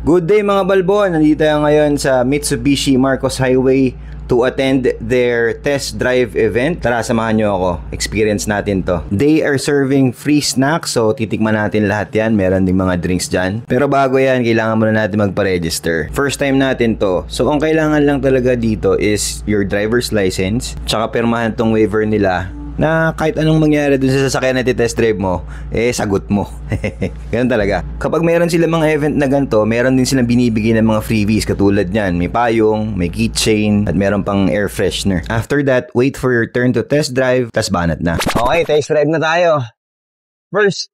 Good day mga balbon! Nandito tayo ngayon sa Mitsubishi Marcos Highway to attend their test drive event. Tara, samahan nyo ako. Experience natin to. They are serving free snacks, so titikman natin lahat yan. Meron ding mga drinks dyan. Pero bago yan, kailangan muna natin magpa-register. First time natin to. So ang kailangan lang talaga dito is your driver's license, tsaka permahan tong waiver nila na kahit anong mangyari dun sa sasakyan na test drive mo, sagot mo. Ganun talaga. Kapag meron sila mga event na ganito, meron din silang binibigay ng mga freebies katulad niyan. May payong, may keychain, at meron pang air freshener. After that, wait for your turn to test drive, tas banat na. Okay, test drive na tayo. First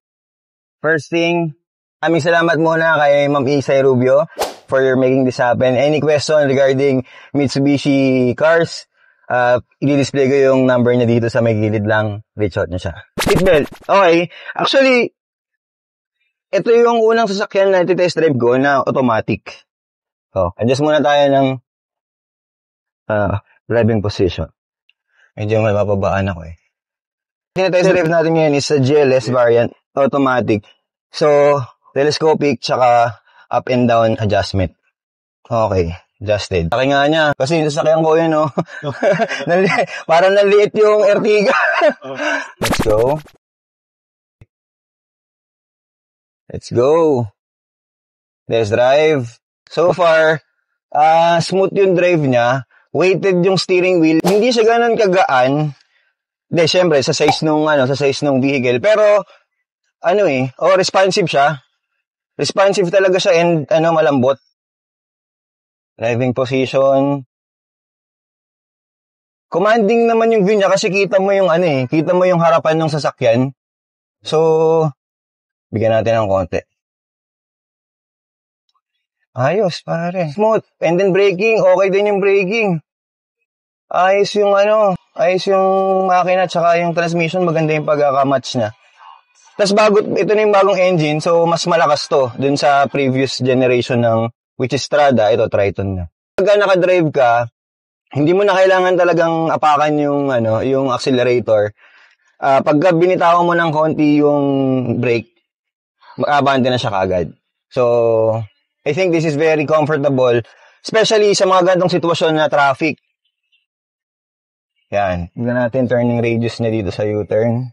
thing, aming salamat muna kay Ma'am Isay Rubio for making this happen. Any question regarding Mitsubishi cars, i-display ko yung number niya dito sa may gilid lang. Reach out niya siya. Seatbelt. Okay. Actually, ito yung unang sasakyan na test drive ko na automatic. Adjust muna tayo ng driving position. Medyo may mapabaan ako Yung test drive natin ngayon is sa GLS variant, automatic. So, telescopic tsaka up and down adjustment. Okay. Adjusted. Laki nga niya. Kasi yung sasakyan ko yun, parang naliit yung Ertiga. Let's go. Let's drive. So far, smooth yung drive niya. Weighted yung steering wheel. Hindi siya ganun kagaan. Hindi, syempre, sa size nung vehicle. Pero, responsive siya. Responsive talaga siya and, malambot. Driving position. Commanding naman yung view niya kasi kita mo yung kita mo yung harapan ng sasakyan. So, bigyan natin ng konti. Ayos, pare. Smooth. And then braking, okay din yung braking. Ayos yung makina tsaka yung transmission, maganda yung pagkakamatch niya. Tapos ito na yung bagong engine, so mas malakas to dun sa previous generation ng which is Strada, ito Triton na. Pagka naka-drive ka, hindi mo na kailangan talagang apakan yung accelerator. Pagka binitawan mo ng konti yung brake, mag-abante na siya kagad. So, I think this is very comfortable, especially sa mga ganitong sitwasyon na traffic. Yan. Tignan natin turning radius niya dito sa U-turn.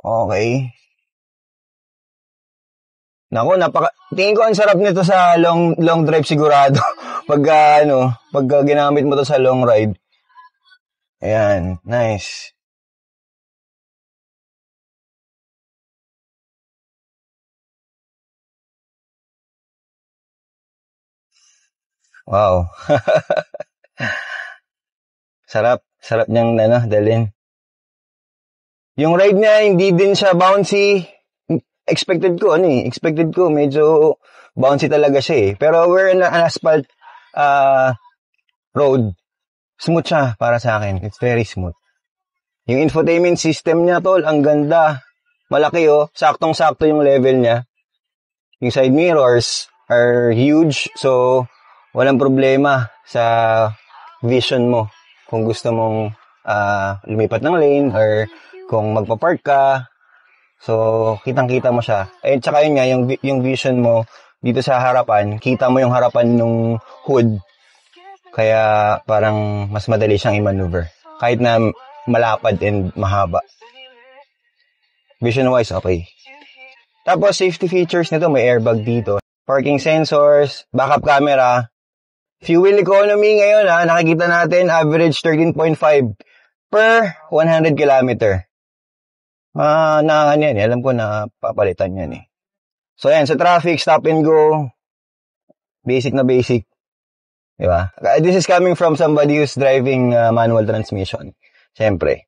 Okay. Naku, tingin ko ang sarap nito sa long drive sigurado. Pagka ginamit mo to sa long ride. Ayan, nice. Wow. Sarap niyang dalhin. Yung ride niya hindi din siya bouncy. Expected ko medyo bouncy talaga siya Pero we're in an asphalt road. Smooth siya para sa akin. It's very smooth. Yung infotainment system niya, tol, ang ganda. Malaki saktong-sakto yung level niya. Yung side mirrors are huge, so walang problema sa vision mo. Kung gusto mong lumipat ng lane or kung magpa-park ka. So, kitang-kita mo siya. Tsaka yun nga, yung vision mo dito sa harapan, kita mo yung harapan ng hood. Kaya parang mas madali siyang i-maneuver. Kahit na malapad and mahaba. Vision-wise, okay. Tapos, safety features nito, may airbag dito. Parking sensors, backup camera. Fuel economy ngayon, nakikita natin, average 13.5 per 100 kilometer. Alam ko na papalitan yan So, yan, sa traffic, stop and go. Basic na basic. Diba? This is coming from somebody who's driving manual transmission. Siyempre.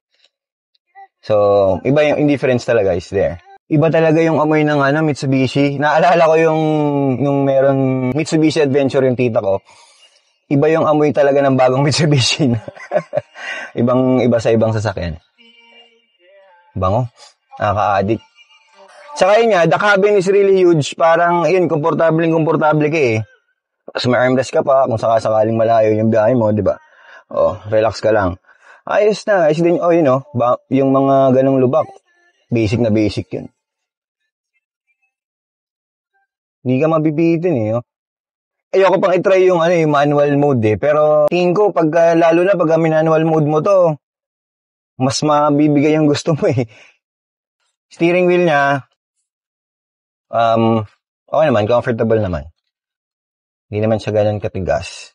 So, iba yung indifference talaga is there. Iba talaga yung amoy ng Mitsubishi. Naalala ko yung meron Mitsubishi Adventure yung tita ko. Iba yung amoy talaga ng bagong Mitsubishi. Iba sa ibang sasakyan. Bango. Nakaka-addict. Tsaka yun nga, the cabin is really huge. Parang, komportable ka Kasi may armrest ka pa, kung sakasakaling malayo yung biyahe mo, di ba? Relax ka lang. Ayos na. Ayos din, yung mga ganong lubak. Basic na basic yun. Hindi ka mabibitin eh. Oh. Ayoko pang itry yung manual mode eh. Pero tingin ko, lalo na pag manual mode mo to, mas mabibigay yung gusto mo eh. Steering wheel niya, okay naman, comfortable naman. Hindi naman siya ganun katigas.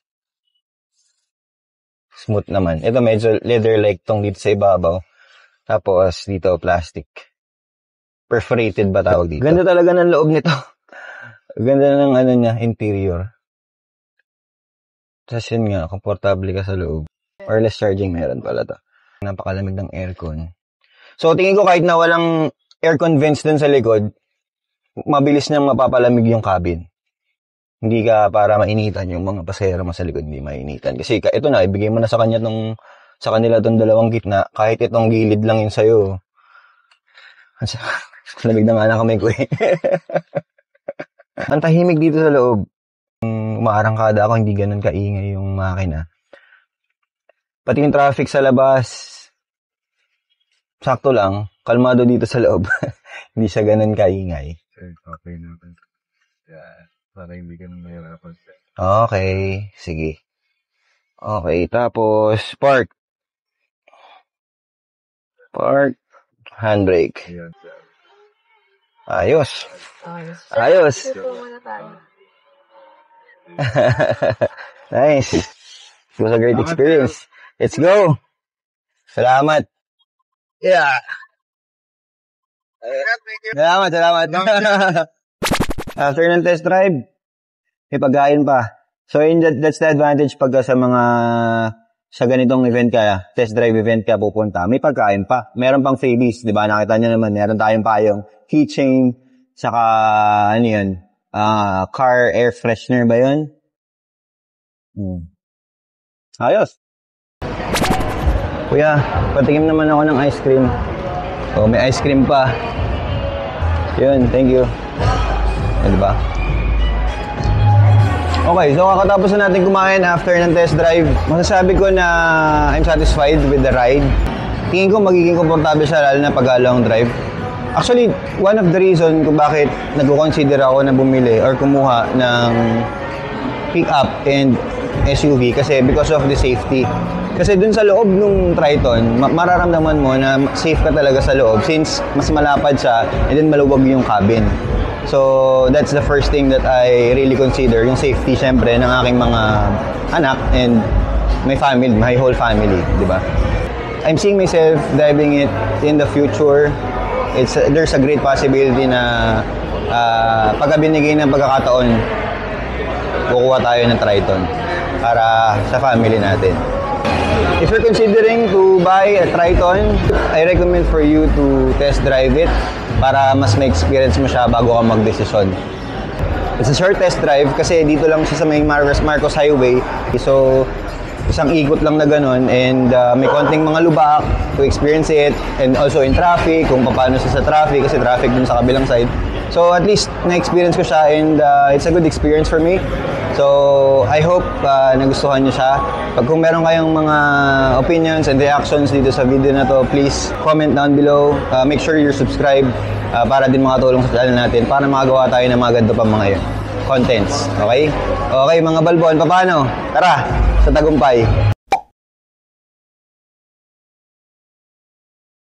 Smooth naman. Ito medyo leather-like tong dito sa ibabaw. Tapos dito plastic. Perforated ba tawag dito? Ganda talaga ng loob nito. Ganda ng niya, interior. Tapos yun nga, komportable ka sa loob. Wireless charging meron pala to. Napakalamig ng aircon. So tingin ko kahit na walang aircon vents dun sa likod, mabilis niyang mapapalamig yung cabin. Hindi ka para mainitan yung mga pasahero mo sa likod, hindi mainitan. Kasi ito na, ibigay mo na sa kanila tong dalawang gitna, kahit itong gilid lang yun sa'yo. Lamig na nga na kamay ko eh. Ang tahimik dito sa loob. Umaarangkada ako, hindi ganun kaingay yung makina. Pati yung traffic sa labas, sakto lang, kalmado dito sa loob. Hindi siya ganun kaingay. Okay naman. Yeah, para hindi ka nang mahirapan. Okay, sige. Okay, tapos, park. Handbrake. Ayan. Ayos. Ayos. Nice. It was a great experience. Let's go. Salamat. Yeah. Salamat. After ng test drive, may pagkain pa. So, that's the advantage pag sa ganitong event ka, test drive event ka pupunta, may pagkain pa. Meron pang freebies, di ba? Nakita nyo naman, meron tayong payong keychain, saka, car air freshener ba yun? Ayos. Kuya, patikim naman ako ng ice cream. Oh, may ice cream pa. Yun, thank you. Diba? Okay, so kakatapos na natin kumain after ng test drive, masasabi ko na I'm satisfied with the ride. Tingin ko magiging komportable siya lalo na pag-long drive. Actually, one of the reason kung bakit nag-consider ako na bumili or kumuha ng pick-up and SUV kasi because of the safety. Kasi dun sa loob ng Triton, mararamdaman mo na safe ka talaga sa loob since mas malapad siya and then maluwag yung cabin. So, that's the first thing that I really consider, yung safety syempre ng aking mga anak and my family, my whole family, di ba? I'm seeing myself driving it in the future. There's a great possibility na pagka binigay ng pagkakataon, kukuha tayo ng Triton para sa family natin. If you're considering to buy a Triton, I recommend for you to test drive it para mas ma-experience mo siya bago ka magdesisyon. It's a short test drive kasi dito lang siya sa may Marcos Highway. So, isang ikot lang na ganun and may konting mga lubak to experience it and also in traffic, kung paano siya sa traffic kasi traffic dun sa kabilang side. So, at least na-experience ko siya and it's a good experience for me. So, I hope nagustuhan niyo siya. Pag kung meron kayong mga opinions and reactions dito sa video na to, please comment down below. Make sure you're subscribed para din makatulong sa channel natin para makagawa tayo ng mga ganito pa mga contents. Okay? Okay, mga balbon, paano? Tara, sa tagumpay.